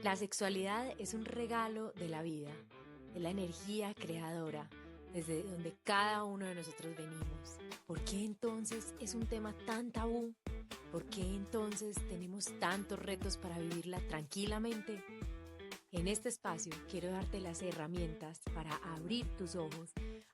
La sexualidad es un regalo de la vida, es la energía creadora, desde donde cada uno de nosotros venimos. ¿Por qué entonces es un tema tan tabú? ¿Por qué entonces tenemos tantos retos para vivirla tranquilamente? En este espacio quiero darte las herramientas para abrir tus ojos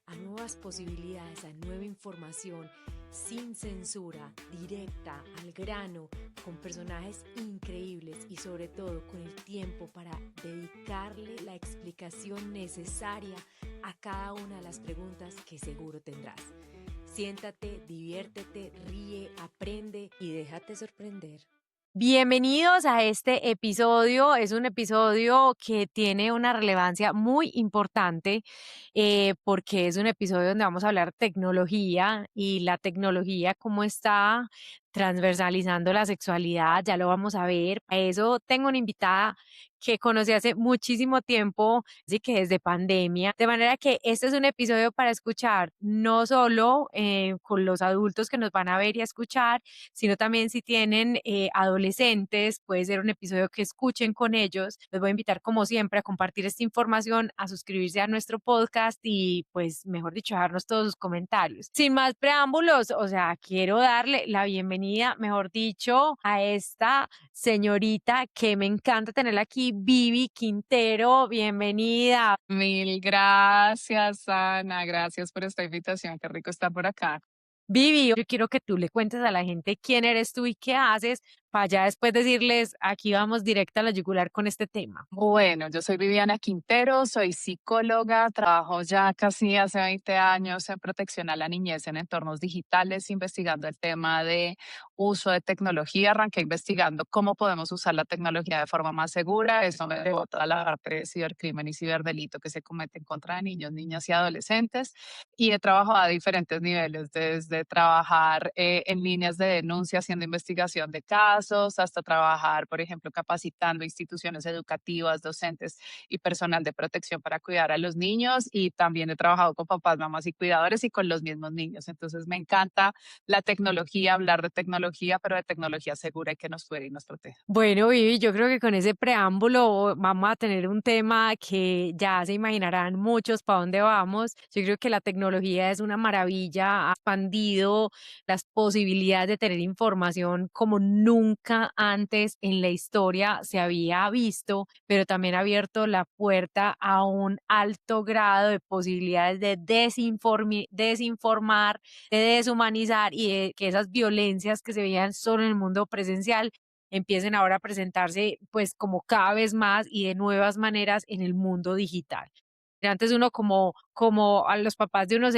a nuevas posibilidades, a nueva información, sin censura, directa, al grano, con personajes increíbles y sobre todo con el tiempo para dedicarle la explicación necesaria a cada una de las preguntas que seguro tendrás. Siéntate, diviértete, ríe, aprende y déjate sorprender. Bienvenidos a este episodio. Es un episodio que tiene una relevancia muy importante porque es un episodio donde vamos a hablar tecnología y la tecnología cómo está transversalizando la sexualidad. Ya lo vamos a ver. A eso tengo una invitada que conocí hace muchísimo tiempo, así que desde pandemia. De manera que este es un episodio para escuchar no solo con los adultos que nos van a ver y a escuchar, sino también si tienen adolescentes, puede ser un episodio que escuchen con ellos. Les voy a invitar como siempre a compartir esta información, a suscribirse a nuestro podcast y pues mejor dicho, dejarnos todos sus comentarios. Sin más preámbulos, o sea, quiero darle la bienvenida, mejor dicho, a esta señorita que me encanta tenerla aquí, Vivi Quintero, bienvenida. Mil gracias, Ana. Gracias por esta invitación. Qué rico estar por acá. Vivi, yo quiero que tú le cuentes a la gente quién eres tú y qué haces, para ya después decirles, aquí vamos directa a la yugular con este tema. Bueno, yo soy Viviana Quintero, soy psicóloga, trabajo ya casi hace 20 años en protección a la niñez en entornos digitales, investigando el tema de uso de tecnología. Arranqué investigando cómo podemos usar la tecnología de forma más segura. Eso me llevó a toda la parte de cibercrimen y ciberdelito que se cometen contra niños, niñas y adolescentes. Y he trabajado a diferentes niveles, desde trabajar en líneas de denuncia, haciendo investigación de casos, hasta trabajar, por ejemplo, capacitando instituciones educativas, docentes y personal de protección para cuidar a los niños. Y también he trabajado con papás, mamás y cuidadores y con los mismos niños. Entonces me encanta la tecnología, hablar de tecnología, pero de tecnología segura y que nos cuide y nos proteja. Bueno, Vivi, yo creo que con ese preámbulo vamos a tener un tema que ya se imaginarán muchos para dónde vamos. Yo creo que la tecnología es una maravilla, ha expandido las posibilidades de tener información como nunca antes en la historia se había visto, pero también ha abierto la puerta a un alto grado de posibilidades de desinformar, de deshumanizar y de que esas violencias que se veían solo en el mundo presencial empiecen ahora a presentarse pues como cada vez más y de nuevas maneras en el mundo digital. Antes uno como a los papás de uno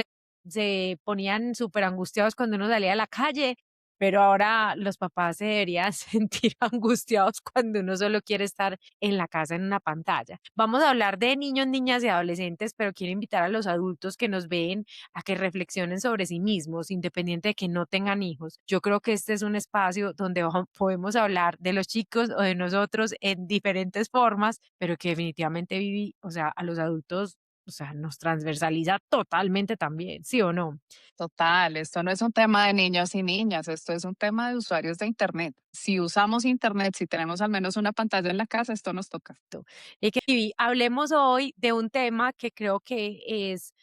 se ponían súper angustiados cuando uno salía a la calle, pero ahora los papás se deberían sentir angustiados cuando uno solo quiere estar en la casa en una pantalla. Vamos a hablar de niños, niñas y adolescentes, pero quiero invitar a los adultos que nos ven a que reflexionen sobre sí mismos, independiente de que no tengan hijos. Yo creo que este es un espacio donde podemos hablar de los chicos o de nosotros en diferentes formas, pero que definitivamente viví, o sea, a los adultos, o sea, nos transversaliza totalmente también, ¿sí o no? Total, esto no es un tema de niños y niñas, esto es un tema de usuarios de Internet. Si usamos Internet, si tenemos al menos una pantalla en la casa, esto nos toca. Y que Vivi, hablemos hoy de un tema que creo que es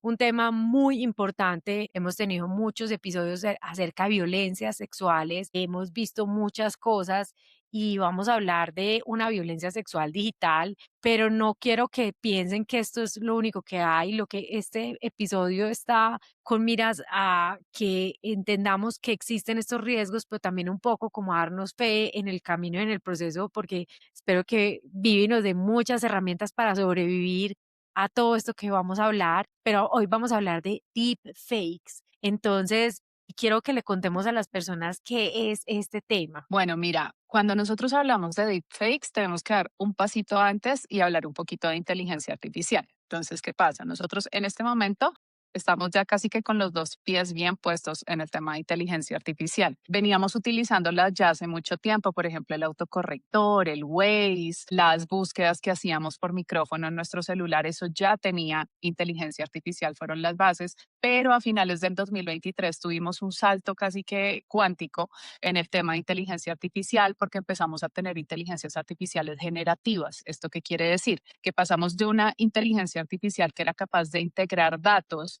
un tema muy importante. Hemos tenido muchos episodios acerca de violencias sexuales, hemos visto muchas cosas y vamos a hablar de una violencia sexual digital, pero no quiero que piensen que esto es lo único que hay. Lo que este episodio está con miras a que entendamos que existen estos riesgos, pero también un poco como a darnos fe en el camino, en el proceso, porque espero que Vivi nos dé muchas herramientas para sobrevivir a todo esto que vamos a hablar, pero hoy vamos a hablar de deepfakes. Entonces, quiero que le contemos a las personas qué es este tema. Bueno, mira, cuando nosotros hablamos de deepfakes, tenemos que dar un pasito antes y hablar un poquito de inteligencia artificial. Entonces, ¿qué pasa? Nosotros en este momento Estamos ya casi que con los dos pies bien puestos en el tema de inteligencia artificial. Veníamos utilizándola ya hace mucho tiempo, por ejemplo, el autocorrector, el Waze, las búsquedas que hacíamos por micrófono en nuestro celular, eso ya tenía inteligencia artificial, fueron las bases, pero a finales del 2023 tuvimos un salto casi que cuántico en el tema de inteligencia artificial porque empezamos a tener inteligencias artificiales generativas. ¿Esto qué quiere decir? Que pasamos de una inteligencia artificial que era capaz de integrar datos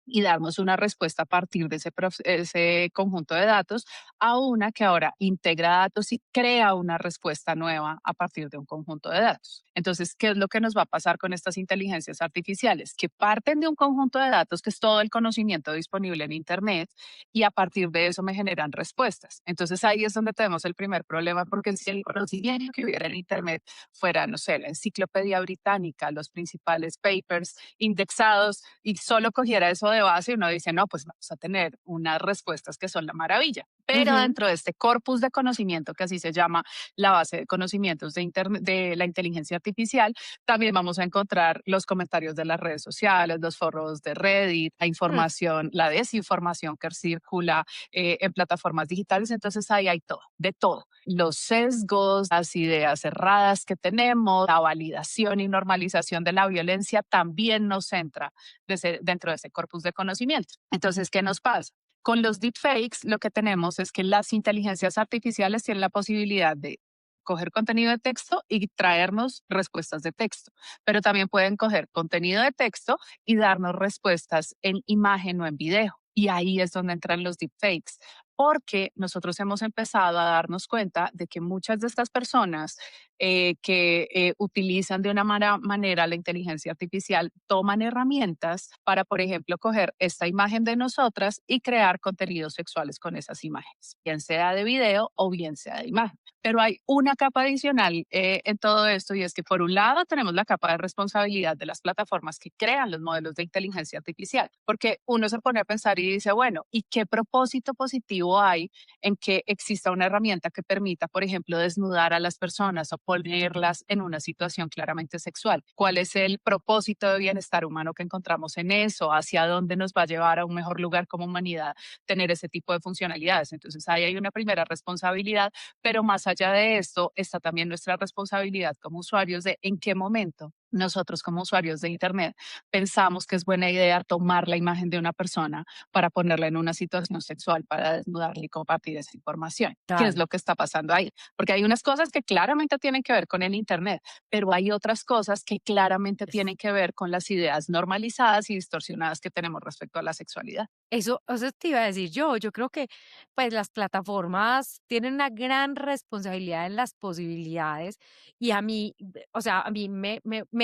y darnos una respuesta a partir de ese conjunto de datos a una que ahora integra datos y crea una respuesta nueva a partir de un conjunto de datos. Entonces, ¿qué es lo que nos va a pasar con estas inteligencias artificiales? Que parten de un conjunto de datos que es todo el conocimiento disponible en Internet y a partir de eso me generan respuestas. Entonces, ahí es donde tenemos el primer problema, porque si el conocimiento que hubiera en Internet fuera, no sé, la enciclopedia británica, los principales papers indexados y solo cogiera eso de base, uno dice, no, pues vamos a tener unas respuestas que son la maravilla. Pero Ujú. dentro de este corpus de conocimiento, que así se llama la base de conocimientos de, de la inteligencia artificial, también vamos a encontrar los comentarios de las redes sociales, los foros de Reddit, la Mm. información, la desinformación que circula en plataformas digitales. Entonces ahí hay todo, de todo. Los sesgos, las ideas cerradas que tenemos, la validación y normalización de la violencia también nos centra dentro de ese corpus de conocimiento. Entonces, ¿qué nos pasa? Con los deepfakes, lo que tenemos es que las inteligencias artificiales tienen la posibilidad de coger contenido de texto y traernos respuestas de texto, pero también pueden coger contenido de texto y darnos respuestas en imagen o en video. Y ahí es donde entran los deepfakes, porque nosotros hemos empezado a darnos cuenta de que muchas de estas personas que utilizan de una manera la inteligencia artificial toman herramientas para, por ejemplo, coger esta imagen de nosotras y crear contenidos sexuales con esas imágenes, bien sea de video o bien sea de imagen. Pero hay una capa adicional en todo esto y es que por un lado tenemos la capa de responsabilidad de las plataformas que crean los modelos de inteligencia artificial, porque uno se pone a pensar y dice, bueno, ¿y qué propósito positivo hay en que exista una herramienta que permita, por ejemplo, desnudar a las personas o ponerlas en una situación claramente sexual? ¿Cuál es el propósito de bienestar humano que encontramos en eso? ¿Hacia dónde nos va a llevar a un mejor lugar como humanidad tener ese tipo de funcionalidades? Entonces ahí hay una primera responsabilidad, pero más allá de esto está también nuestra responsabilidad como usuarios de en qué momento nosotros como usuarios de Internet pensamos que es buena idea tomar la imagen de una persona para ponerla en una situación sexual, para desnudarla y compartir esa información. ¿Qué es Tal. lo que está pasando ahí? Porque hay unas cosas que claramente tienen que ver con el Internet, pero hay otras cosas que claramente tienen que ver con las ideas normalizadas y distorsionadas que tenemos respecto a la sexualidad. Eso te iba a decir yo creo que, pues, las plataformas tienen una gran responsabilidad en las posibilidades y a mí, o sea, a mí me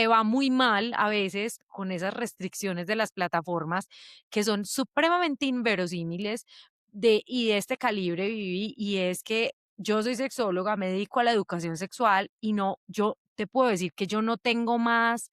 va muy mal a veces con esas restricciones de las plataformas que son supremamente inverosímiles y de este calibre, Vivi, y es que yo soy sexóloga, me dedico a la educación sexual y no, yo te puedo decir que yo no tengo más,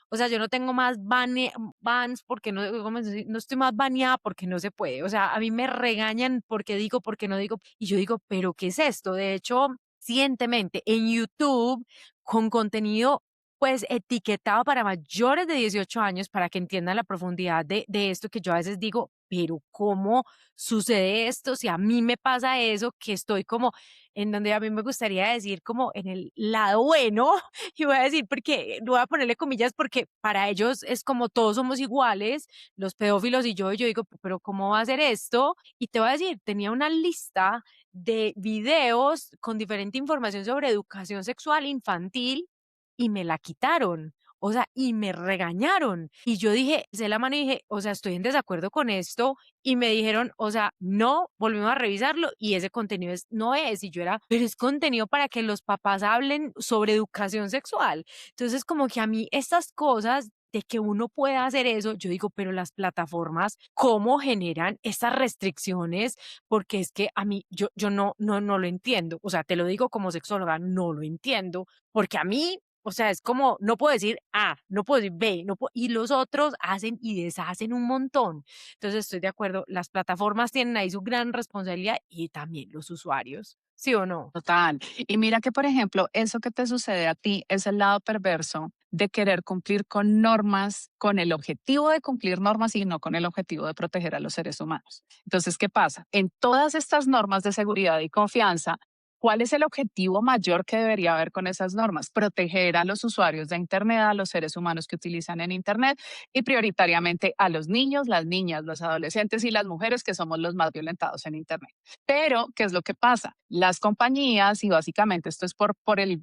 o sea, yo no tengo más bans porque no, ¿cómo decir? No estoy más baneada porque no se puede. O sea, a mí me regañan porque digo, porque no digo. Y yo digo, ¿pero qué es esto? De hecho, recientemente en YouTube, con contenido pues etiquetado para mayores de 18 años, para que entiendan la profundidad de esto que yo a veces digo, pero ¿cómo sucede esto? Si a mí me pasa eso, que estoy como en donde a mí me gustaría decir como en el lado bueno, y voy a decir porque, voy a ponerle comillas porque para ellos es como todos somos iguales, los pedófilos y yo digo, pero ¿cómo va a ser esto? Y te voy a decir, tenía una lista de videos con diferente información sobre educación sexual infantil y me la quitaron. O sea, y me regañaron. Y yo dije, se la mano y dije, o sea, estoy en desacuerdo con esto. Y me dijeron, o sea, no, volvimos a revisarlo y ese contenido no es. Y yo era, pero es contenido para que los papás hablen sobre educación sexual. Entonces, como que a mí estas cosas de que uno pueda hacer eso, yo digo, pero las plataformas, ¿cómo generan estas restricciones? Porque es que a mí, yo no lo entiendo. O sea, te lo digo como sexóloga, no lo entiendo, porque a mí, o sea, es como, no puedo decir A, no puedo decir B, y los otros hacen y deshacen un montón. Entonces, estoy de acuerdo, las plataformas tienen ahí su gran responsabilidad y también los usuarios. ¿sí o no? Total. Y mira que, por ejemplo, eso que te sucede a ti es el lado perverso de querer cumplir con normas, con el objetivo de cumplir normas y no con el objetivo de proteger a los seres humanos. Entonces, ¿qué pasa? En todas estas normas de seguridad y confianza, ¿cuál es el objetivo mayor que debería haber con esas normas? Proteger a los usuarios de Internet, a los seres humanos que utilizan en Internet y prioritariamente a los niños, las niñas, los adolescentes y las mujeres que somos los más violentados en Internet. Pero, ¿qué es lo que pasa? Las compañías, y básicamente esto es por el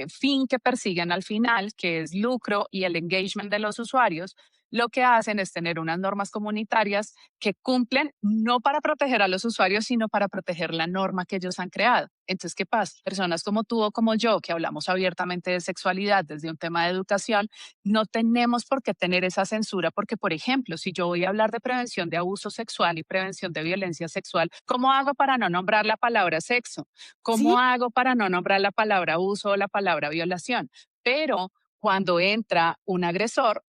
fin que persiguen al final, que es lucro y el engagement de los usuarios, lo que hacen es tener unas normas comunitarias que cumplen no para proteger a los usuarios, sino para proteger la norma que ellos han creado. Entonces, ¿qué pasa? Personas como tú o como yo, que hablamos abiertamente de sexualidad desde un tema de educación, no tenemos por qué tener esa censura, porque, por ejemplo, si yo voy a hablar de prevención de abuso sexual y prevención de violencia sexual, ¿cómo hago para no nombrar la palabra sexo? Sí, ¿Cómo hago para no nombrar la palabra abuso o la palabra violación? Pero cuando entra un agresor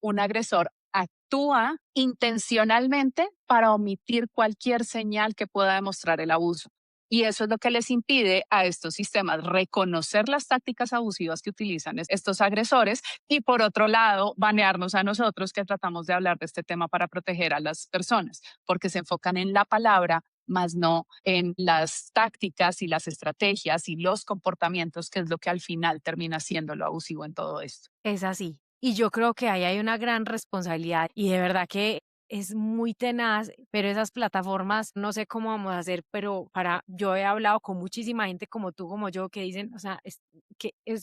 actúa intencionalmente para omitir cualquier señal que pueda demostrar el abuso. Y eso es lo que les impide a estos sistemas reconocer las tácticas abusivas que utilizan estos agresores y, por otro lado, banearnos a nosotros que tratamos de hablar de este tema para proteger a las personas, porque se enfocan en la palabra, más no en las tácticas y las estrategias y los comportamientos, que es lo que al final termina siendo lo abusivo en todo esto. es así. Y yo creo que ahí hay una gran responsabilidad y de verdad que es muy tenaz, pero esas plataformas, no sé cómo vamos a hacer, pero yo he hablado con muchísima gente como tú, como yo, que dicen, o sea, es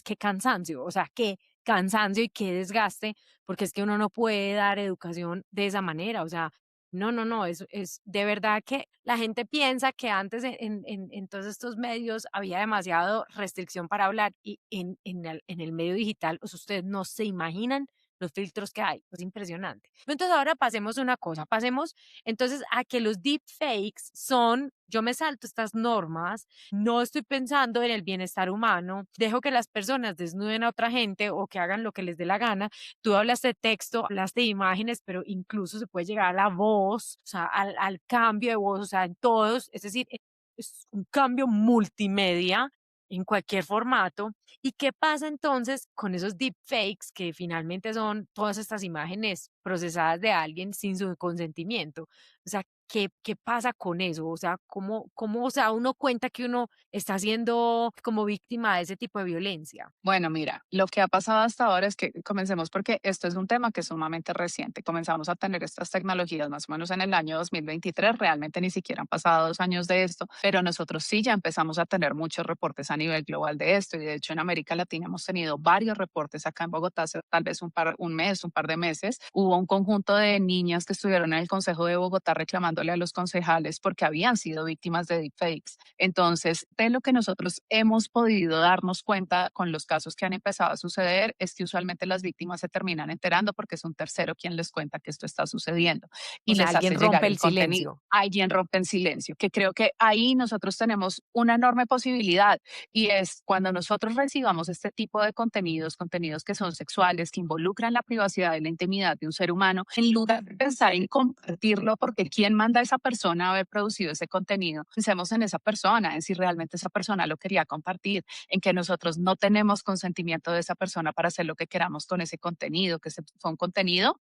que cansancio, o sea, qué cansancio y qué desgaste, porque es que uno no puede dar educación de esa manera, o sea, no, no, no, es de verdad que la gente piensa que antes en todos estos medios había demasiado restricción para hablar y en el medio digital, o sea, ustedes no se imaginan los filtros que hay, es impresionante. Entonces ahora pasemos una cosa, pasemos entonces a que los deepfakes son, yo me salto estas normas, no estoy pensando en el bienestar humano, dejo que las personas desnuden a otra gente o que hagan lo que les dé la gana. Tú hablas de texto, hablas de imágenes, pero incluso se puede llegar a la voz, o sea, al cambio de voz, o sea, en todos, es decir, es un cambio multimedia en cualquier formato. ¿Y qué pasa entonces con esos deepfakes que finalmente son todas estas imágenes procesadas de alguien sin su consentimiento? O sea, ¿qué pasa con eso? O sea, o sea, uno cuenta que uno está siendo como víctima de ese tipo de violencia? Bueno, mira, lo que ha pasado hasta ahora es que comencemos porque esto es un tema que es sumamente reciente. Comenzamos a tener estas tecnologías más o menos en el año 2023. Realmente ni siquiera han pasado 2 años de esto, pero nosotros sí ya empezamos a tener muchos reportes a nivel global de esto. Y de hecho en América Latina hemos tenido varios reportes. Acá en Bogotá hace tal vez un par de meses, hubo un conjunto de niñas que estuvieron en el Consejo de Bogotá reclamándole a los concejales porque habían sido víctimas de deepfakes. Entonces, de lo que nosotros hemos podido darnos cuenta con los casos que han empezado a suceder es que usualmente las víctimas se terminan enterando porque es un tercero quien les cuenta que esto está sucediendo O y sea, les alguien hace llegar rompe el el contenido. silencio. Alguien rompe en silencio, que creo que ahí nosotros tenemos una enorme posibilidad y es cuando nosotros recibamos este tipo de contenidos, contenidos que son sexuales, que involucran la privacidad y la intimidad de un ser humano, en lugar de pensar en compartirlo porque quién manda a esa persona a haber producido ese contenido, pensemos en esa persona, en si realmente esa persona lo quería compartir, en que nosotros no tenemos consentimiento de esa persona para hacer lo que queramos con ese contenido, fue un contenido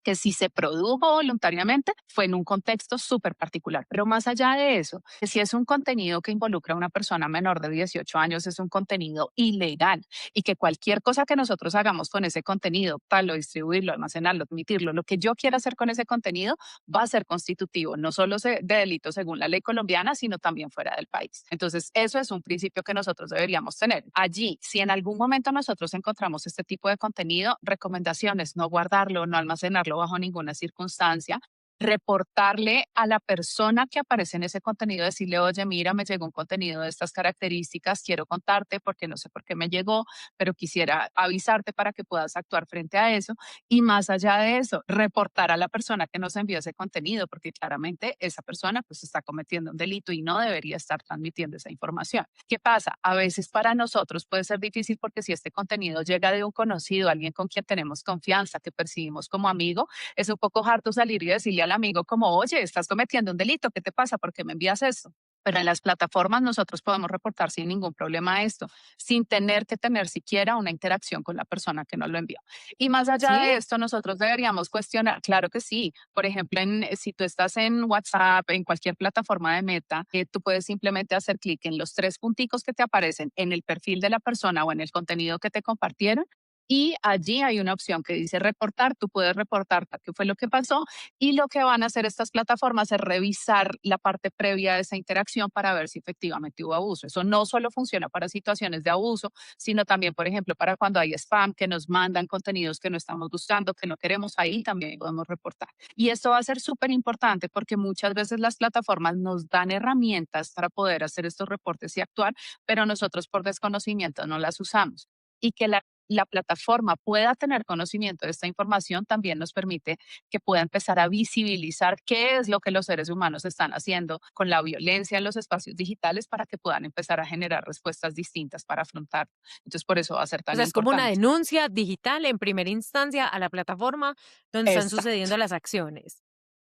que si se produjo voluntariamente fue en un contexto súper particular. Pero más allá de eso, que si es un contenido que involucra a una persona menor de 18 años, es un contenido ilegal y que cualquier cosa que nosotros hagamos con ese contenido, tal o distribuirlo, almacenarlo, admitirlo, lo que yo quiera hacer con ese contenido, va a ser constitutivo no solo de delito según la ley colombiana, sino también fuera del país. Entonces, eso es un principio que nosotros deberíamos tener. Allí, si en algún momento nosotros encontramos este tipo de contenido, recomendaciones, no guardarlo, no almacenarlo bajo ninguna circunstancia, reportarle a la persona que aparece en ese contenido, decirle, oye, mira, me llegó un contenido de estas características, quiero contarte porque no sé por qué me llegó, pero quisiera avisarte para que puedas actuar frente a eso. Y más allá de eso, reportar a la persona que nos envió ese contenido, porque claramente esa persona pues está cometiendo un delito y no debería estar transmitiendo esa información. ¿Qué pasa? A veces para nosotros puede ser difícil porque si este contenido llega de un conocido, alguien con quien tenemos confianza, que percibimos como amigo, es un poco harto salir y decirle al amigo como, oye, estás cometiendo un delito, ¿qué te pasa? ¿Por qué me envías esto? Pero en las plataformas nosotros podemos reportar sin ningún problema esto, sin tener que tener siquiera una interacción con la persona que nos lo envió. Y más allá ¿Sí? de esto, nosotros deberíamos cuestionar, claro que sí, por ejemplo, si tú estás en WhatsApp, en cualquier plataforma de Meta, tú puedes simplemente hacer clic en los tres punticos que te aparecen en el perfil de la persona o en el contenido que te compartieron. Y allí hay una opción que dice reportar, tú puedes reportar qué fue lo que pasó y lo que van a hacer estas plataformas es revisar la parte previa de esa interacción para ver si efectivamente hubo abuso. Eso no solo funciona para situaciones de abuso, sino también, por ejemplo, para cuando hay spam, que nos mandan contenidos que no estamos gustando, que no queremos, ahí también podemos reportar. Y esto va a ser súper importante porque muchas veces las plataformas nos dan herramientas para poder hacer estos reportes y actuar, pero nosotros por desconocimiento no las usamos. Y que la plataforma pueda tener conocimiento de esta información también nos permite que pueda empezar a visibilizar qué es lo que los seres humanos están haciendo con la violencia en los espacios digitales para que puedan empezar a generar respuestas distintas para afrontar. Entonces, por eso va a ser O tan sea, es como una importante. denuncia digital en primera instancia a la plataforma donde están Exacto. sucediendo las acciones.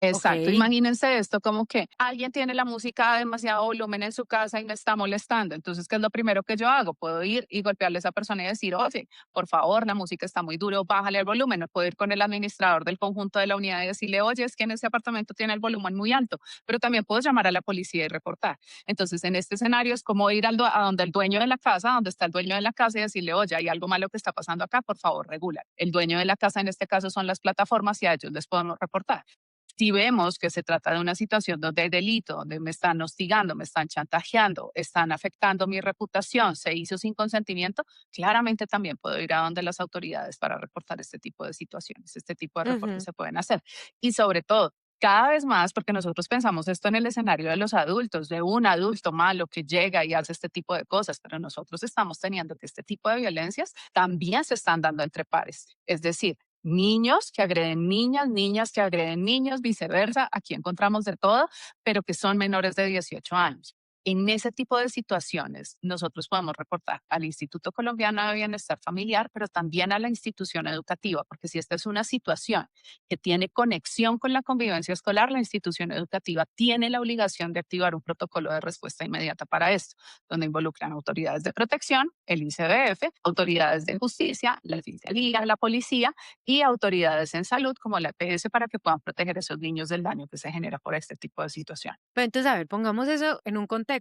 Exacto, Okey. imagínense esto como que alguien tiene la música a demasiado volumen en su casa y me está molestando. Entonces, ¿qué es lo primero que yo hago? Puedo ir y golpearle a esa persona y decir, oye, por favor, la música está muy duro, bájale el volumen. O puedo ir con el administrador del conjunto de la unidad y decirle, oye, es que en ese apartamento tiene el volumen muy alto, pero también puedo llamar a la policía y reportar. Entonces, en este escenario es como ir a donde el dueño de la casa, donde está el dueño de la casa y decirle, oye, hay algo malo que está pasando acá, por favor, regula. El dueño de la casa en este caso son las plataformas y a ellos les podemos reportar. Si vemos que se trata de una situación donde hay delito, donde me están hostigando, me están chantajeando, están afectando mi reputación, se hizo sin consentimiento, claramente también puedo ir a donde las autoridades para reportar este tipo de situaciones. Este tipo de reportes Ujú. se pueden hacer. Y sobre todo, cada vez más, porque nosotros pensamos esto en el escenario de los adultos, de un adulto malo que llega y hace este tipo de cosas, pero nosotros estamos teniendo que este tipo de violencias también se están dando entre pares. Es decir, niños que agreden niñas, niñas que agreden niños, viceversa. Aquí encontramos de todo, pero que son menores de 18 años. En ese tipo de situaciones, nosotros podemos reportar al Instituto Colombiano de Bienestar Familiar, pero también a la institución educativa, porque si esta es una situación que tiene conexión con la convivencia escolar, la institución educativa tiene la obligación de activar un protocolo de respuesta inmediata para esto, donde involucran autoridades de protección, el ICBF, autoridades de justicia, la fiscalía, la policía y autoridades en salud como la EPS para que puedan proteger a esos niños del daño que se genera por este tipo de situación. Pero entonces, a ver, pongamos eso en un contexto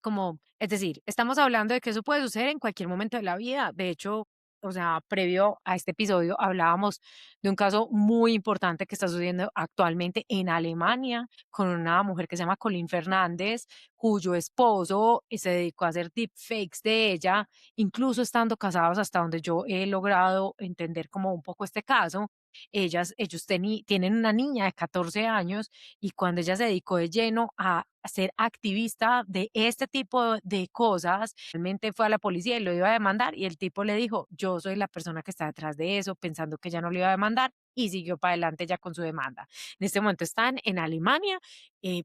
como, es decir, estamos hablando de que eso puede suceder en cualquier momento de la vida. De hecho, o sea, previo a este episodio hablábamos de un caso muy importante que está sucediendo actualmente en Alemania con una mujer que se llama Colin Fernández, cuyo esposo se dedicó a hacer deepfakes de ella, incluso estando casados, hasta donde yo he logrado entender como un poco este caso. Tienen una niña de 14 años y cuando ella se dedicó de lleno a ser activista de este tipo de cosas, realmente fue a la policía y lo iba a demandar y el tipo le dijo, yo soy la persona que está detrás de eso, pensando que ella no lo iba a demandar y siguió para adelante ya con su demanda. En este momento están en Alemania,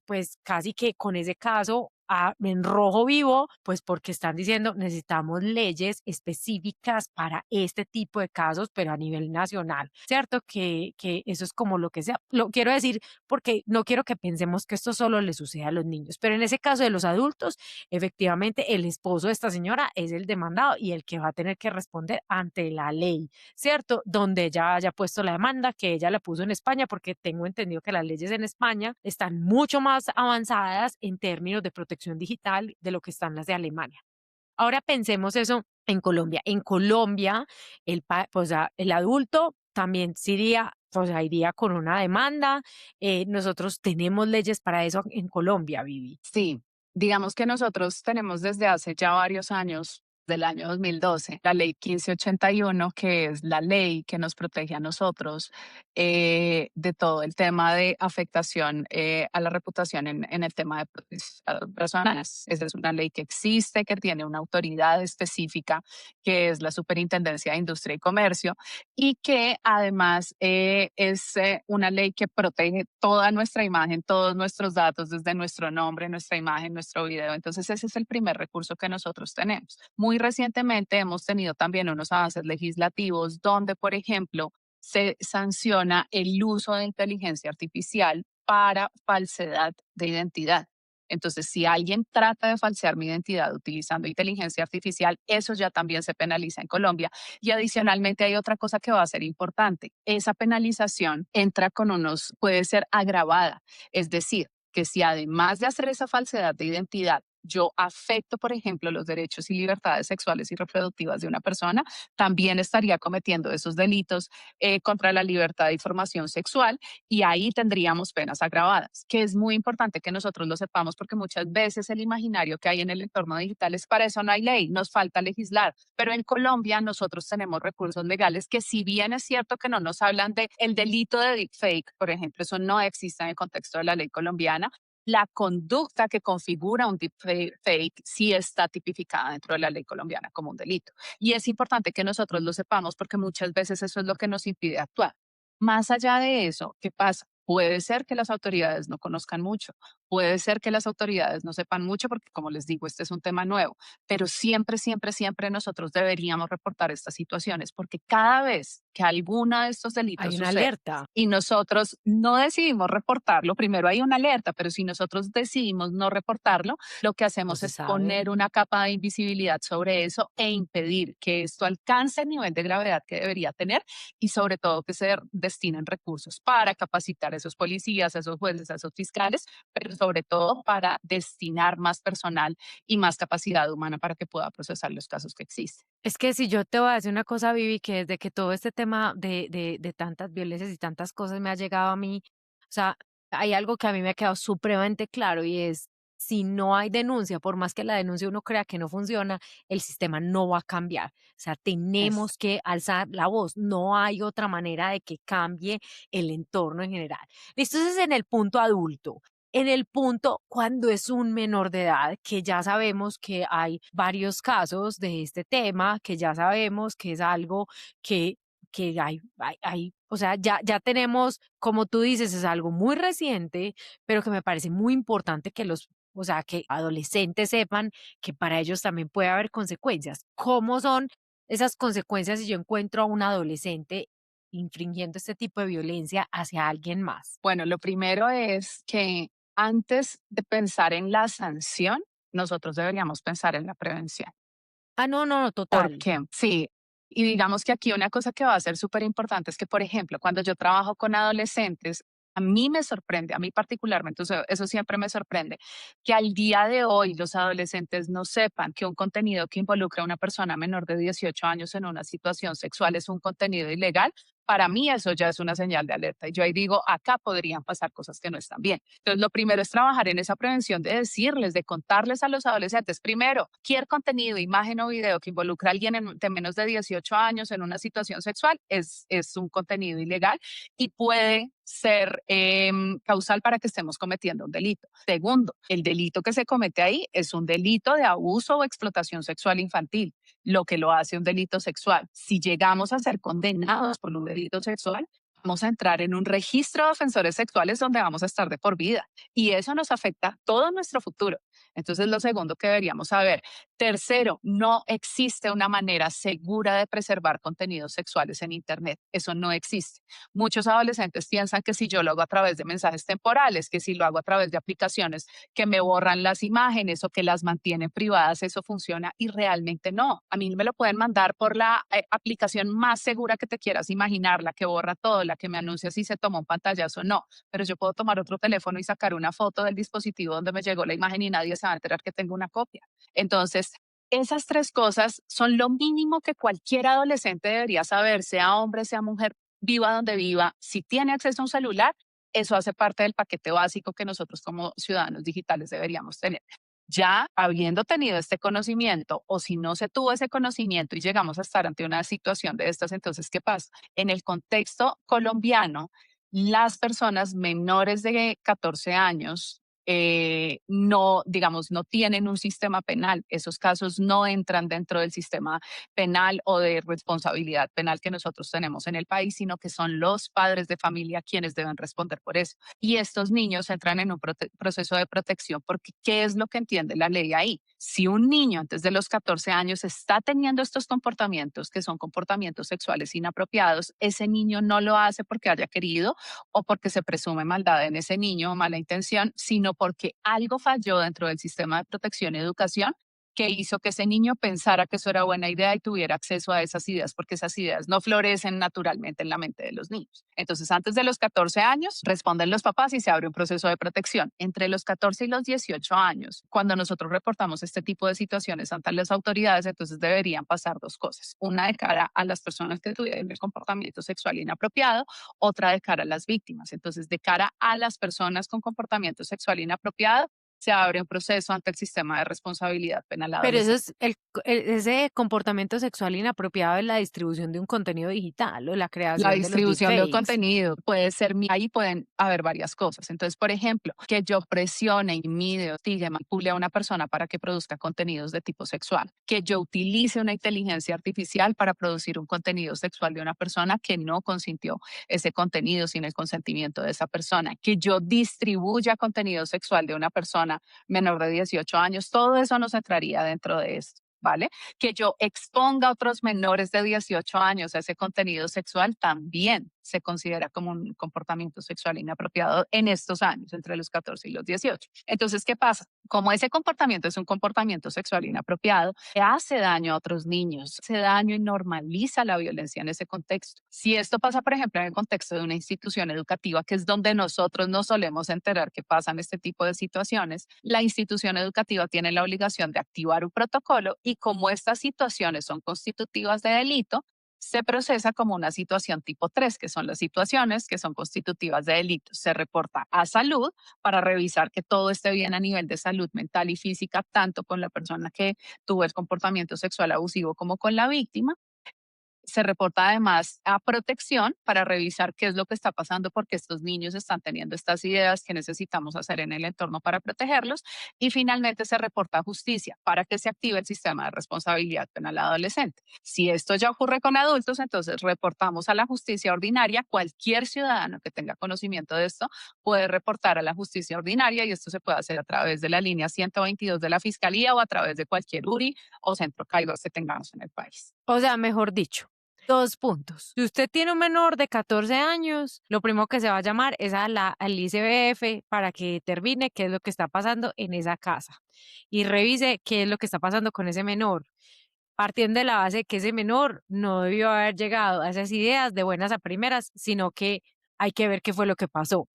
pues casi que con ese caso en rojo vivo, pues porque están diciendo necesitamos leyes específicas para este tipo de casos, pero a nivel nacional, ¿cierto? Que eso es como lo que sea. Lo quiero decir porque no quiero que pensemos que esto solo le sucede a los niños, pero en ese caso de los adultos, efectivamente el esposo de esta señora es el demandado y el que va a tener que responder ante la ley, ¿cierto? Donde ella haya puesto la demanda, que ella la puso en España, porque tengo entendido que las leyes en España están mucho más avanzadas en términos de protección digital de lo que están las de Alemania. Ahora pensemos eso en Colombia. En Colombia, el adulto también se iría, o sea, iría con una demanda. Nosotros tenemos leyes para eso en Colombia, Vivi. Sí, digamos que nosotros tenemos desde hace ya varios años, del año 2012, la ley 1581, que es la ley que nos protege a nosotros de todo el tema de afectación a la reputación en el tema de protección a las personas. Esa es una ley que existe, que tiene una autoridad específica, que es la Superintendencia de Industria y Comercio, y que además es una ley que protege toda nuestra imagen, todos nuestros datos, desde nuestro nombre, nuestra imagen, nuestro video. Entonces, ese es el primer recurso que nosotros tenemos. Muy recientemente hemos tenido también unos avances legislativos donde, por ejemplo, se sanciona el uso de inteligencia artificial para falsedad de identidad. Entonces, si alguien trata de falsear mi identidad utilizando inteligencia artificial, eso ya también se penaliza en Colombia. Y adicionalmente hay otra cosa que va a ser importante. Esa penalización entra con puede ser agravada. Es decir, que si además de hacer esa falsedad de identidad, yo afecto, por ejemplo, los derechos y libertades sexuales y reproductivas de una persona, también estaría cometiendo esos delitos contra la libertad de información sexual y ahí tendríamos penas agravadas, que es muy importante que nosotros lo sepamos porque muchas veces el imaginario que hay en el entorno digital es para eso no hay ley, nos falta legislar, pero en Colombia nosotros tenemos recursos legales que si bien es cierto que no nos hablan de el delito de deepfake, por ejemplo, eso no existe en el contexto de la ley colombiana, la conducta que configura un deepfake sí está tipificada dentro de la ley colombiana como un delito. Y es importante que nosotros lo sepamos porque muchas veces eso es lo que nos impide actuar. Más allá de eso, ¿qué pasa? Puede ser que las autoridades no conozcan mucho, puede ser que las autoridades no sepan mucho porque, como les digo, este es un tema nuevo, pero siempre, siempre, siempre nosotros deberíamos reportar estas situaciones porque cada vez que alguno de estos delitos Hay una sucede alerta, y nosotros no decidimos reportarlo, primero hay una alerta, pero si nosotros decidimos no reportarlo, lo que no hacemos se es sabe. poner una capa de invisibilidad sobre eso e impedir que esto alcance el nivel de gravedad que debería tener y sobre todo que se destinen recursos para capacitar a esos policías, a esos jueces, a esos fiscales, pero sobre todo para destinar más personal y más capacidad humana para que pueda procesar los casos que existen. Es que si yo te voy a decir una cosa, Vivi, que desde que todo este tema de tantas violencias y tantas cosas me ha llegado a mí, o sea, hay algo que a mí me ha quedado supremamente claro y es, si no hay denuncia, por más que la denuncia uno crea que no funciona, el sistema no va a cambiar. O sea, Es tenemos que alzar la voz. No hay otra manera de que cambie el entorno en general. Listo, ese es en el punto adulto. En el punto cuando es un menor de edad, que ya sabemos que hay varios casos de este tema, que ya sabemos que es algo que, que o sea, ya tenemos, como tú dices, es algo muy reciente, pero que me parece muy importante que o sea, que adolescentes sepan que para ellos también puede haber consecuencias. ¿Cómo son esas consecuencias si yo encuentro a un adolescente infringiendo este tipo de violencia hacia alguien más? bueno, lo primero es que antes de pensar en la sanción, nosotros deberíamos pensar en la prevención. Ah, no, no, no, ¿Por total. qué? Sí. Y digamos que aquí una cosa que va a ser súper importante es que, por ejemplo, cuando yo trabajo con adolescentes, a mí me sorprende, a mí particularmente, o sea, eso siempre me sorprende, que al día de hoy los adolescentes no sepan que un contenido que involucra a una persona menor de 18 años en una situación sexual es un contenido ilegal. Para mí eso ya es una señal de alerta. Y yo ahí digo, acá podrían pasar cosas que no están bien. Entonces, lo primero es trabajar en esa prevención de decirles, de contarles a los adolescentes, primero, cualquier contenido, imagen o video que involucra a alguien de menos de 18 años en una situación sexual es un contenido ilegal y puede ser causal para que estemos cometiendo un delito. Segundo, el delito que se comete ahí es un delito de abuso o explotación sexual infantil, lo que lo hace un delito sexual. Si llegamos a ser condenados por un delito sexual, vamos a entrar en un registro de ofensores sexuales donde vamos a estar de por vida y eso nos afecta todo nuestro futuro. Entonces, lo segundo que deberíamos saber. Tercero, no existe una manera segura de preservar contenidos sexuales en Internet. Eso no existe. Muchos adolescentes piensan que si yo lo hago a través de mensajes temporales, que si lo hago a través de aplicaciones que me borran las imágenes o que las mantienen privadas, eso funciona y realmente no. A mí me lo pueden mandar por la aplicación más segura que te quieras imaginar, la que borra todo, la que me anuncia si se tomó un pantallazo o no, pero yo puedo tomar otro teléfono y sacar una foto del dispositivo donde me llegó la imagen y nadie se va a enterar que tengo una copia. Entonces, esas tres cosas son lo mínimo que cualquier adolescente debería saber, sea hombre, sea mujer, viva donde viva. Si tiene acceso a un celular, eso hace parte del paquete básico que nosotros como ciudadanos digitales deberíamos tener. Ya habiendo tenido este conocimiento o si no se tuvo ese conocimiento y llegamos a estar ante una situación de estas, entonces, ¿qué pasa? En el contexto colombiano, las personas menores de 14 años no, digamos, no tienen un sistema penal. Esos casos no entran dentro del sistema penal o de responsabilidad penal que nosotros tenemos en el país, sino que son los padres de familia quienes deben responder por eso. Y estos niños entran en un proceso de protección porque ¿qué es lo que entiende la ley ahí? Si un niño antes de los 14 años está teniendo estos comportamientos, que son comportamientos sexuales inapropiados, ese niño no lo hace porque haya querido o porque se presume maldad en ese niño o mala intención, sino porque algo falló dentro del sistema de protección y educación que hizo que ese niño pensara que eso era buena idea y tuviera acceso a esas ideas, porque esas ideas no florecen naturalmente en la mente de los niños. Entonces, antes de los 14 años, responden los papás y se abre un proceso de protección. Entre los 14 y los 18 años, cuando nosotros reportamos este tipo de situaciones ante las autoridades, entonces deberían pasar dos cosas. Una de cara a las personas que tuvieron el comportamiento sexual inapropiado, otra de cara a las víctimas. Entonces, de cara a las personas con comportamiento sexual inapropiado, se abre un proceso ante el sistema de responsabilidad penal Pero eso adolescente. es ese comportamiento sexual inapropiado en la distribución de un contenido digital o la La creación de los distribución de deepfakes. contenido puede ser, ahí pueden haber varias cosas. Entonces, por ejemplo, que yo presione, intimide, hostigue, manipule a una persona para que produzca contenidos de tipo sexual, que yo utilice una inteligencia artificial para producir un contenido sexual de una persona que no consintió ese contenido sin el consentimiento de esa persona, que yo distribuya contenido sexual de una persona menor de 18 años, todo eso nos entraría dentro de esto. ¿Vale? Que yo exponga a otros menores de 18 años a ese contenido sexual también se considera como un comportamiento sexual inapropiado en estos años, entre los 14 y los 18. Entonces, ¿qué pasa? Como ese comportamiento es un comportamiento sexual inapropiado, le hace daño a otros niños, hace daño y normaliza la violencia en ese contexto. Si esto pasa, por ejemplo, en el contexto de una institución educativa, que es donde nosotros nos solemos enterar que pasan este tipo de situaciones, la institución educativa tiene la obligación de activar un protocolo y como estas situaciones son constitutivas de delito, se procesa como una situación tipo 3, que son las situaciones que son constitutivas de delito. Se reporta a salud para revisar que todo esté bien a nivel de salud mental y física, tanto con la persona que tuvo el comportamiento sexual abusivo como con la víctima. Se reporta además a protección para revisar qué es lo que está pasando, porque estos niños están teniendo estas ideas que necesitamos hacer en el entorno para protegerlos. Y finalmente se reporta a justicia para que se active el sistema de responsabilidad penal adolescente. Si esto ya ocurre con adultos, entonces reportamos a la justicia ordinaria. Cualquier ciudadano que tenga conocimiento de esto puede reportar a la justicia ordinaria y esto se puede hacer a través de la línea 122 de la Fiscalía o a través de cualquier URI o centro CAIDOS que tengamos en el país. O sea, mejor dicho, 2 puntos. Si usted tiene un menor de 14 años, lo primero que se va a llamar es al ICBF para que determine qué es lo que está pasando en esa casa y revise qué es lo que está pasando con ese menor, partiendo de la base de que ese menor no debió haber llegado a esas ideas de buenas a primeras, sino que hay que ver qué fue lo que pasó.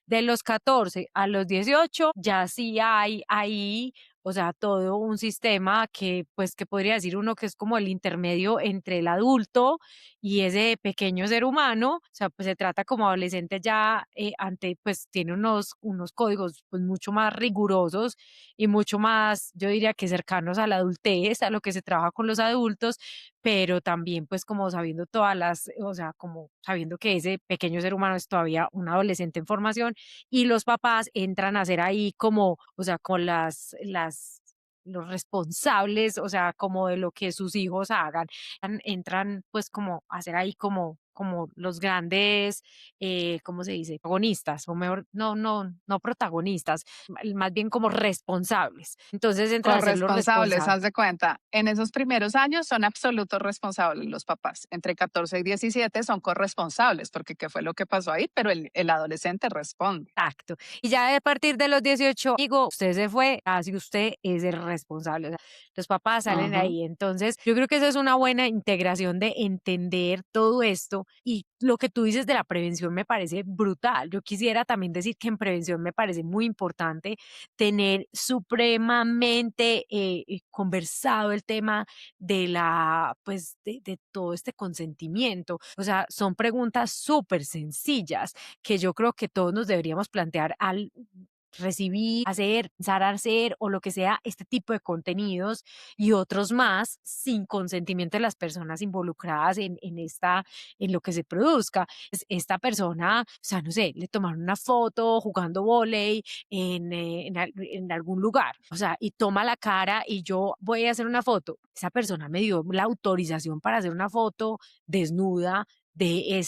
De los 14 a los 18 ya sí hay ahí, o sea, todo un sistema que, pues, que podría decir uno que es como el intermedio entre el adulto y ese pequeño ser humano, o sea, pues se trata como adolescente ya ante, pues tiene unos códigos pues mucho más rigurosos y mucho más, yo diría que cercanos a la adultez, a lo que se trabaja con los adultos, pero también pues como sabiendo todas las, o sea, como sabiendo que ese pequeño ser humano es todavía un adolescente en formación y los papás entran a ser ahí como, o sea, con los responsables, o sea, como de lo que sus hijos hagan, entran pues como a ser ahí como los grandes, ¿cómo se dice? Protagonistas, o mejor, no protagonistas, más bien como responsables. Entonces entran a ser los Corresponsables, responsables. haz de cuenta. En esos primeros años son absolutos responsables los papás. Entre 14 y 17 son corresponsables, porque qué fue lo que pasó ahí, pero el adolescente responde. Exacto. Y ya a partir de los 18 digo, usted se fue, así usted es el responsable. O sea, los papás salen Ujú. ahí. Entonces, yo creo que eso es una buena integración de entender todo esto. Y lo que tú dices de la prevención me parece brutal. Yo quisiera también decir que en prevención me parece muy importante tener supremamente conversado el tema de pues, de todo este consentimiento. O sea, son preguntas súper sencillas que yo creo que todos nos deberíamos plantear al recibir, hacer, pensar hacer o lo que sea este tipo de contenidos y otros más sin consentimiento de las personas involucradas en lo que se produzca. Esta persona, o sea, no sé, le tomaron una foto jugando vóley en algún lugar, o sea, y toma la cara y yo voy a hacer una foto. Esa persona me dio la autorización para hacer una foto desnuda de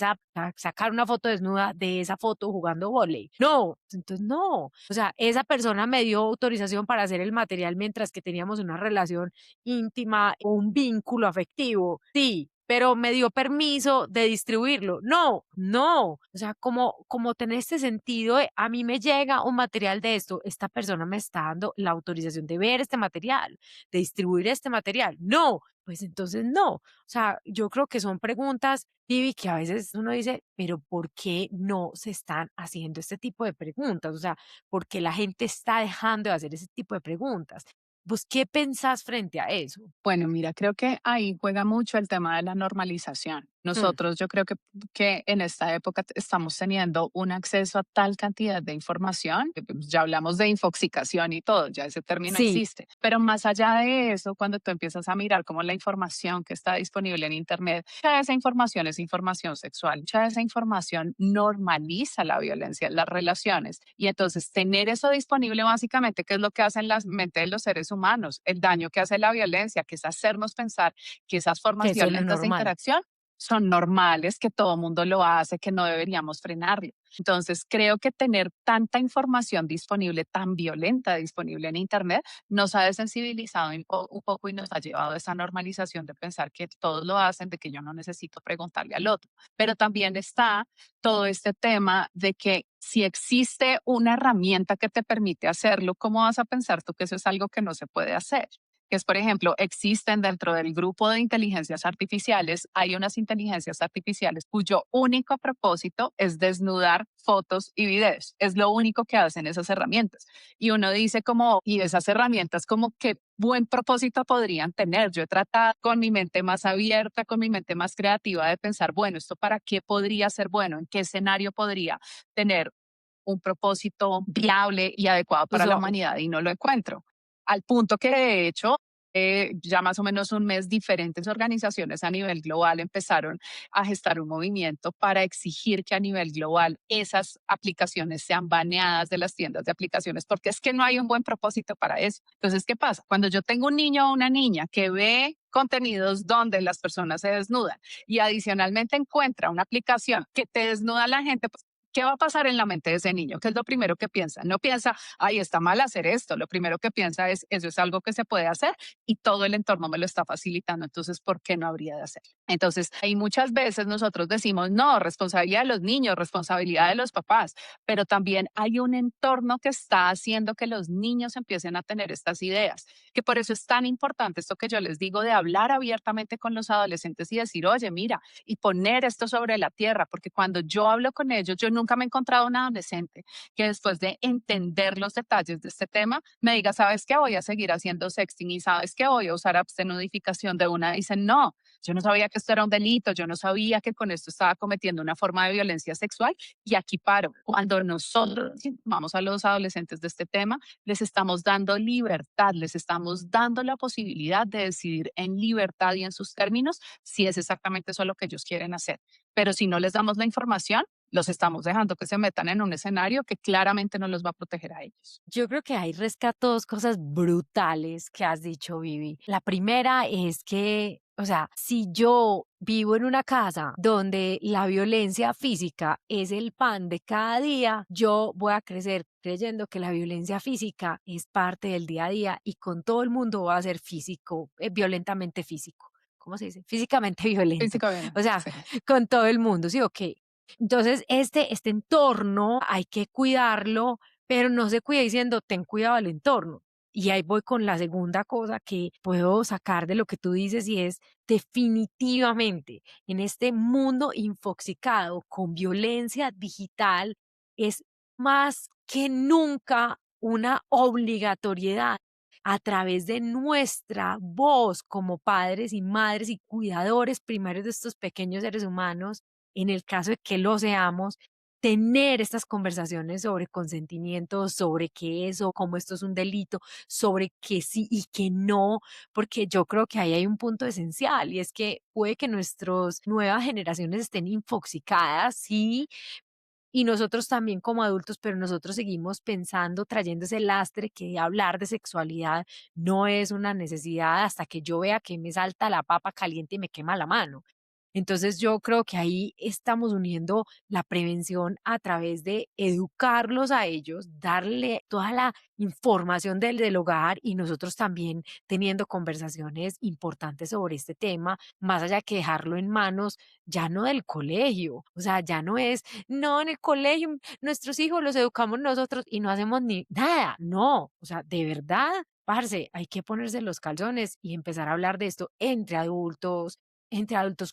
sacar una foto desnuda de esa foto jugando vóley. No, entonces no. O sea, esa persona me dio autorización para hacer el material mientras que teníamos una relación íntima o un vínculo afectivo. Sí, pero me dio permiso de distribuirlo. No, no. O sea, como tener este sentido de a mí me llega un material de esto, esta persona me está dando la autorización de ver este material, de distribuir este material. No, pues entonces no. O sea, yo creo que son preguntas, Vivi, que a veces uno dice, pero ¿por qué no se están haciendo este tipo de preguntas? O sea, ¿por qué la gente está dejando de hacer ese tipo de preguntas? ¿Vos qué pensás frente a eso? Bueno, mira, creo que ahí juega mucho el tema de la normalización. Mm, Nosotros, yo creo que en esta época estamos teniendo un acceso a tal cantidad de información, que, pues, ya hablamos de infoxicación y todo, ya ese término sí, existe. Pero más allá de eso, cuando tú empiezas a mirar como la información que está disponible en Internet, mucha de esa información es información sexual, mucha de esa información normaliza la violencia en las relaciones. Y entonces tener eso disponible básicamente, ¿qué es lo que hace en la mente de los seres humanos? El daño que hace la violencia, que es hacernos pensar que esas que formas eso es lo violentas de normal. interacción son normales, que todo mundo lo hace, que no deberíamos frenarlo. Entonces, creo que tener tanta información disponible, tan violenta disponible en Internet, nos ha desensibilizado un poco y nos ha llevado a esa normalización de pensar que todos lo hacen, de que yo no necesito preguntarle al otro. Pero también está todo este tema de que si existe una herramienta que te permite hacerlo, ¿cómo vas a pensar tú que eso es algo que no se puede hacer? Que es, por ejemplo, existen dentro del grupo de inteligencias artificiales, hay unas inteligencias artificiales cuyo único propósito es desnudar fotos y videos. Es lo único que hacen esas herramientas. Y uno dice como, y esas herramientas como que buen propósito podrían tener. Yo he tratado con mi mente más abierta, con mi mente más creativa de pensar, bueno, ¿esto para qué podría ser bueno? ¿En qué escenario podría tener un propósito viable y adecuado O para la sea, humanidad? Y no lo encuentro. Al punto que de hecho, ya más o menos un mes, diferentes organizaciones a nivel global empezaron a gestar un movimiento para exigir que a nivel global esas aplicaciones sean baneadas de las tiendas de aplicaciones, porque es que no hay un buen propósito para eso. Entonces, ¿qué pasa? Cuando yo tengo un niño o una niña que ve contenidos donde las personas se desnudan y adicionalmente encuentra una aplicación que te desnuda a la gente, pues, ¿qué va a pasar en la mente de ese niño? ¿Qué es lo primero que piensa? No piensa, ay, está mal hacer esto. Lo primero que piensa es, eso es algo que se puede hacer y todo el entorno me lo está facilitando. Entonces, ¿por qué no habría de hacerlo? Entonces, ahí muchas veces nosotros decimos, no, responsabilidad de los niños, responsabilidad de los papás, pero también hay un entorno que está haciendo que los niños empiecen a tener estas ideas, que por eso es tan importante esto que yo les digo de hablar abiertamente con los adolescentes y decir, oye, mira, y poner esto sobre la tierra, porque cuando yo hablo con ellos, yo nunca me he encontrado un adolescente que después de entender los detalles de este tema, me diga, ¿sabes qué? Voy a seguir haciendo sexting y ¿sabes qué? Voy a usar apps de notificación de una. Dicen, no, yo no sabía que esto era un delito, yo no sabía que con esto estaba cometiendo una forma de violencia sexual y aquí paro. Cuando nosotros vamos a los adolescentes de este tema, les estamos dando libertad, les estamos dando la posibilidad de decidir en libertad y en sus términos si es exactamente eso lo que ellos quieren hacer. Pero si no les damos la información, los estamos dejando que se metan en un escenario que claramente no los va a proteger a ellos. yo creo que ahí rescato dos cosas brutales que has dicho, Vivi. La primera es que, o sea, si yo vivo en una casa donde la violencia física es el pan de cada día, yo voy a crecer creyendo que la violencia física es parte del día a día y con todo el mundo va a ser físico, violentamente físico. ¿Cómo se dice? Físicamente violento. O Físicamente, sea, sí. con todo el mundo, ¿sí o qué? Entonces, este entorno hay que cuidarlo, pero no se cuida diciendo, ten cuidado del entorno. Y ahí voy con la segunda cosa que puedo sacar de lo que tú dices y es definitivamente en este mundo infoxicado con violencia digital es más que nunca una obligatoriedad a través de nuestra voz como padres y madres y cuidadores primarios de estos pequeños seres humanos, en el caso de que lo seamos, tener estas conversaciones sobre consentimiento, sobre qué es o cómo esto es un delito, sobre qué sí y qué no, porque yo creo que ahí hay un punto esencial y es que puede que nuestras nuevas generaciones estén infoxicadas, sí, y nosotros también como adultos, pero nosotros seguimos pensando, trayendo ese lastre que hablar de sexualidad no es una necesidad hasta que yo vea que me salta la papa caliente y me quema la mano. Entonces yo creo que ahí estamos uniendo la prevención a través de educarlos a ellos, darle toda la información del hogar y nosotros también teniendo conversaciones importantes sobre este tema, más allá que dejarlo en manos ya no del colegio, o sea, ya no es, no, en el colegio nuestros hijos los educamos nosotros y no hacemos ni nada, no, o sea, de verdad, parce, hay que ponerse los calzones y empezar a hablar de esto entre adultos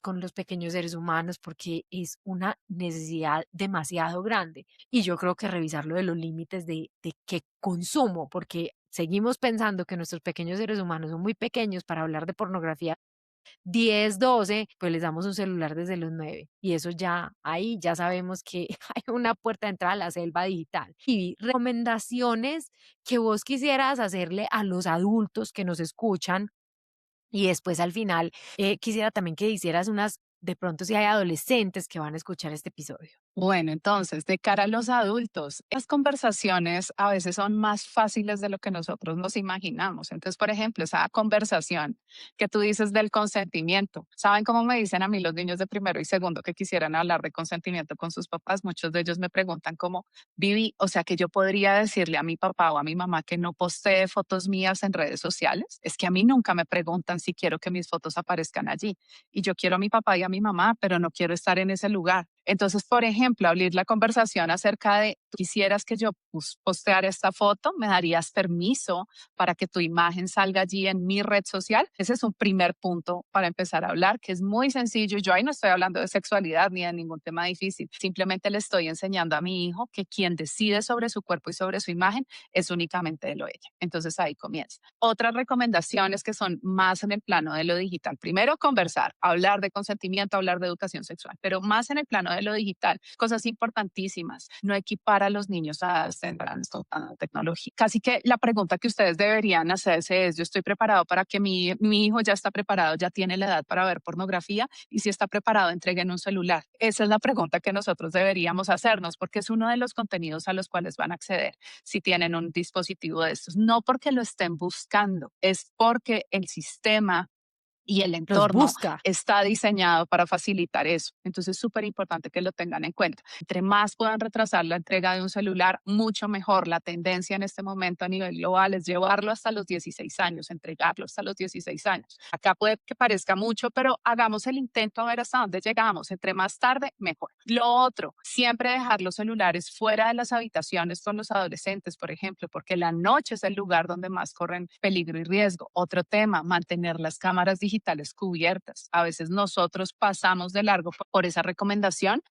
con los pequeños seres humanos, porque es una necesidad demasiado grande. Y yo creo que revisar lo de los límites de qué consumo, porque seguimos pensando que nuestros pequeños seres humanos son muy pequeños para hablar de pornografía 10 12 pues les damos un celular desde los 9 y eso ya, ahí ya sabemos que hay una puerta de entrada a la selva digital. Y recomendaciones que vos quisieras hacerle a los adultos que nos escuchan y después al final quisiera también que hicieras unas, de pronto si hay adolescentes que van a escuchar este episodio. Bueno, entonces, de cara a los adultos, las conversaciones a veces son más fáciles de lo que nosotros nos imaginamos. Entonces, por ejemplo, esa conversación que tú dices del consentimiento. ¿Saben cómo me dicen a mí los niños de primero y segundo que quisieran hablar de consentimiento con sus papás? Muchos de ellos me preguntan cómo viví, o sea, que yo podría decirle a mi papá o a mi mamá que no postee fotos mías en redes sociales. Es que a mí nunca me preguntan si quiero que mis fotos aparezcan allí. Y yo quiero a mi papá y a mi mamá, pero no quiero estar en ese lugar. Entonces, por ejemplo, abrir la conversación acerca de, quisieras que yo posteara esta foto, ¿me darías permiso para que tu imagen salga allí en mi red social? Ese es un primer punto para empezar a hablar, que es muy sencillo. Yo ahí no estoy hablando de sexualidad ni de ningún tema difícil. Simplemente le estoy enseñando a mi hijo que quien decide sobre su cuerpo y sobre su imagen es únicamente él o ella. Entonces ahí comienza. Otras recomendaciones que son más en el plano de lo digital. Primero, conversar, hablar de consentimiento, hablar de educación sexual, pero más en el plano de lo digital, cosas importantísimas, no equipar a los niños a a tecnología. Casi que la pregunta que ustedes deberían hacerse es, yo estoy preparado para que mi hijo ya está preparado, ya tiene la edad para ver pornografía y si está preparado, entreguen un celular. Esa es la pregunta que nosotros deberíamos hacernos porque es uno de los contenidos a los cuales van a acceder si tienen un dispositivo de estos. No porque lo estén buscando, es porque el sistema y el Los entorno busca. está diseñado para facilitar eso. Entonces es súper importante que lo tengan en cuenta. Entre más puedan retrasar la entrega de un celular, mucho mejor. La tendencia en este momento a nivel global es llevarlo hasta los 16 años, entregarlo hasta los 16 años. Acá puede que parezca mucho, pero hagamos el intento a ver hasta dónde llegamos. Entre más tarde, mejor. Lo otro, siempre dejar los celulares fuera de las habitaciones con los adolescentes, por ejemplo, porque la noche es el lugar donde más corren peligro y riesgo. Otro tema, mantener las cámaras digitales cubiertas. A veces nosotros pasamos de largo por esa recomendación,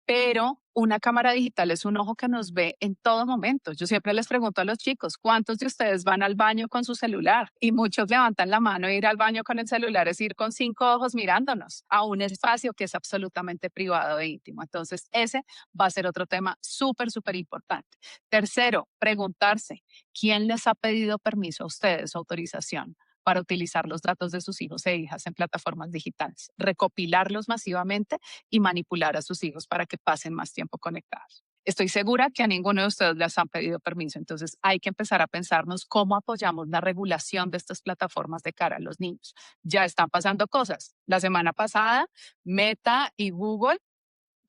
pero una cámara digital es un ojo que nos ve en todo momento. Yo siempre les pregunto a los chicos, ¿cuántos de ustedes van al baño con su celular? Y muchos levantan la mano. Ir al baño con el celular es ir con 5 ojos mirándonos a un espacio que es absolutamente privado e íntimo. Entonces, ese va a ser otro tema súper, súper importante. Tercero, preguntarse, ¿quién les ha pedido permiso a ustedes, autorización para utilizar los datos de sus hijos e hijas en plataformas digitales? Recopilarlos masivamente y manipular a sus hijos para que pasen más tiempo conectados. Estoy segura que a ninguno de ustedes les han pedido permiso, entonces hay que empezar a pensarnos cómo apoyamos la regulación de estas plataformas de cara a los niños. Ya están pasando cosas. La semana pasada, Meta y Google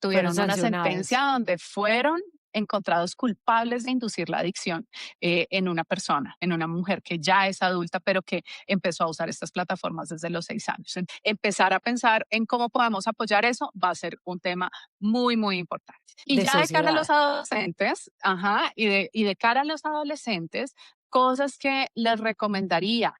Fueron tuvieron una sentencia sancionados. donde fueron encontrados culpables de inducir la adicción en una persona, en una mujer que ya es adulta, pero que empezó a usar estas plataformas desde los 6 años. Empezar a pensar en cómo podemos apoyar eso va a ser un tema muy, muy importante. Y De ya de cara a sociedad. los adolescentes, ajá, y de cara a los adolescentes, cosas que les recomendaría.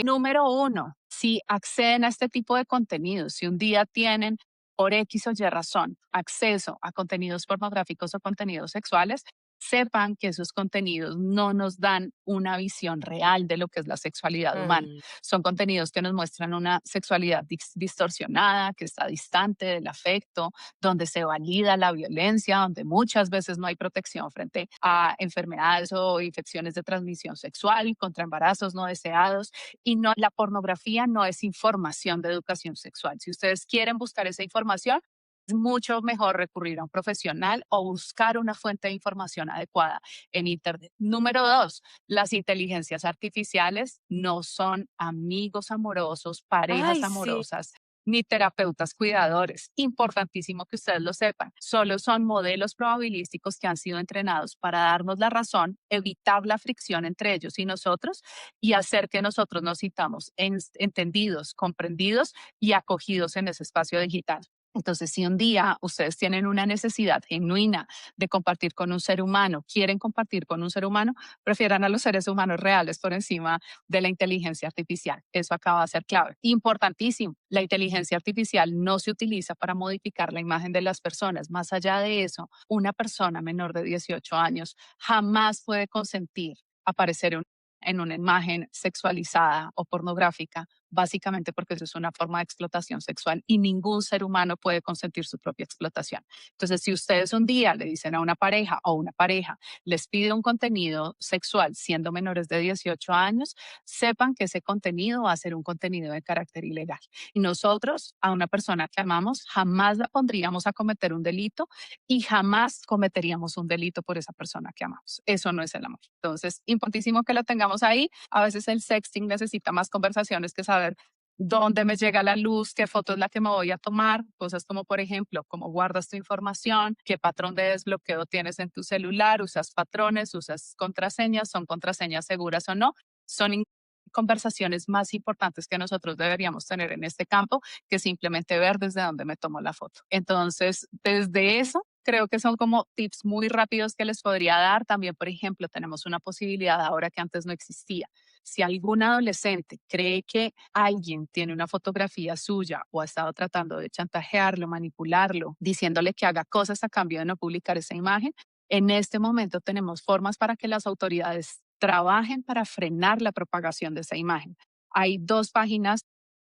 Número uno, si acceden a este tipo de contenidos, si un día tienen por X o Y razón acceso a contenidos pornográficos o contenidos sexuales, sepan que esos contenidos no nos dan una visión real de lo que es la sexualidad humana. Mm. Son contenidos que nos muestran una sexualidad distorsionada, que está distante del afecto, donde se valida la violencia, donde muchas veces no hay protección frente a enfermedades o infecciones de transmisión sexual, contra embarazos no deseados. Y no, la pornografía no es información de educación sexual. Si ustedes quieren buscar esa información, es mucho mejor recurrir a un profesional o buscar una fuente de información adecuada en Internet. Número dos, las inteligencias artificiales no son amigos amorosos, parejas Ay, sí. amorosas. ni terapeutas cuidadores. Importantísimo que ustedes lo sepan. Solo son modelos probabilísticos que han sido entrenados para darnos la razón, evitar la fricción entre ellos y nosotros y hacer que nosotros nos sintamos entendidos, comprendidos y acogidos en ese espacio digital. Entonces, si un día ustedes tienen una necesidad genuina de compartir con un ser humano, quieren compartir con un ser humano, prefieran a los seres humanos reales por encima de la inteligencia artificial. Eso acaba de ser clave. Importantísimo, la inteligencia artificial no se utiliza para modificar la imagen de las personas. Más allá de eso, una persona menor de 18 años jamás puede consentir aparecer en una imagen sexualizada o pornográfica, básicamente porque eso es una forma de explotación sexual y ningún ser humano puede consentir su propia explotación. Entonces, si ustedes un día le dicen a una pareja o una pareja les pide un contenido sexual siendo menores de 18 años, sepan que ese contenido va a ser un contenido de carácter ilegal. Y nosotros a una persona que amamos jamás la pondríamos a cometer un delito y jamás cometeríamos un delito por esa persona que amamos. Eso no es el amor. Entonces, importantísimo que lo tengamos ahí. A veces el sexting necesita más conversaciones que saber dónde me llega la luz, qué foto es la que me voy a tomar, cosas como, por ejemplo, cómo guardas tu información, qué patrón de desbloqueo tienes en tu celular, usas patrones, usas contraseñas, son contraseñas seguras o no. Son conversaciones más importantes que nosotros deberíamos tener en este campo que simplemente ver desde dónde me tomo la foto. Entonces, desde eso, creo que son como tips muy rápidos que les podría dar. También, por ejemplo, tenemos una posibilidad ahora que antes no existía. Si algún adolescente cree que alguien tiene una fotografía suya o ha estado tratando de chantajearlo, manipularlo, diciéndole que haga cosas a cambio de no publicar esa imagen, en este momento tenemos formas para que las autoridades trabajen para frenar la propagación de esa imagen. Hay dos páginas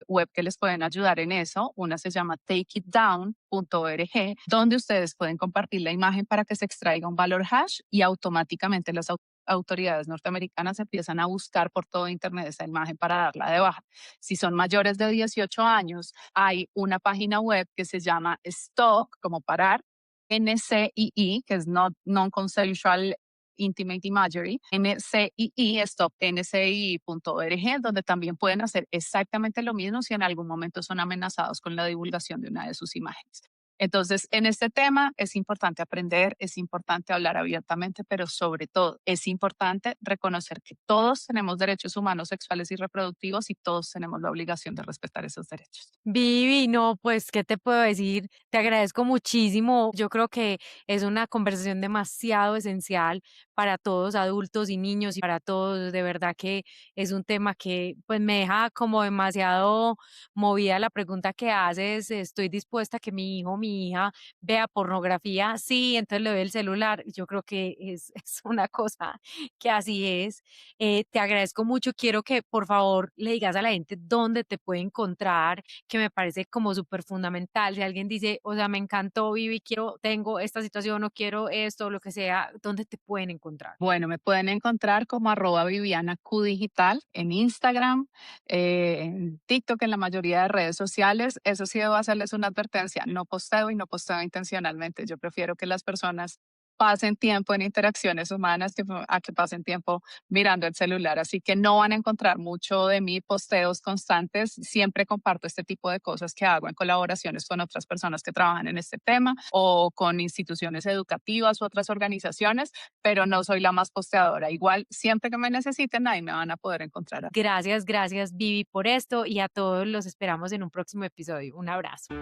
web que les pueden ayudar en eso. Una se llama takeitdown.org, donde ustedes pueden compartir la imagen para que se extraiga un valor hash y automáticamente las autoridades norteamericanas empiezan a buscar por todo Internet esa imagen para darla de baja. Si son mayores de 18 años, hay una página web que se llama Stop, como parar, NCII, que es Non-Consensual Intimate Imagery, NCII, stop, NCII.org, donde también pueden hacer exactamente lo mismo si en algún momento son amenazados con la divulgación de una de sus imágenes. Entonces, en este tema es importante aprender, es importante hablar abiertamente, pero sobre todo es importante reconocer que todos tenemos derechos humanos sexuales y reproductivos y todos tenemos la obligación de respetar esos derechos. Vivi, no, pues, ¿qué te puedo decir? Te agradezco muchísimo. Yo creo que es una conversación demasiado esencial para todos, adultos y niños, y para todos. De verdad que es un tema que, pues, me deja como demasiado movida la pregunta que haces. ¿Estoy dispuesta a que mi hijo o mi hija vea pornografía? Sí, entonces le doy el celular. Yo creo que es una cosa que así es. Te agradezco mucho. Quiero que, por favor, le digas a la gente dónde te puede encontrar, que me parece como súper fundamental. Si alguien dice, o sea, me encantó, Vivi, quiero, tengo esta situación o quiero esto, lo que sea, ¿dónde te pueden encontrar? Bueno, me pueden encontrar como @VivianaQ Digital en Instagram, en TikTok, en la mayoría de redes sociales. Eso sí debo hacerles una advertencia, no posteo y no posteo intencionalmente. Yo prefiero que las personas pasen tiempo en interacciones humanas a que pasen tiempo mirando el celular. Así que no van a encontrar mucho de mí posteos constantes. Siempre comparto este tipo de cosas que hago en colaboraciones con otras personas que trabajan en este tema o con instituciones educativas u otras organizaciones, pero no soy la más posteadora. Igual, siempre que me necesiten, ahí me van a poder encontrar. Gracias, gracias, Vivi, por esto y a todos los esperamos en un próximo episodio. Un abrazo.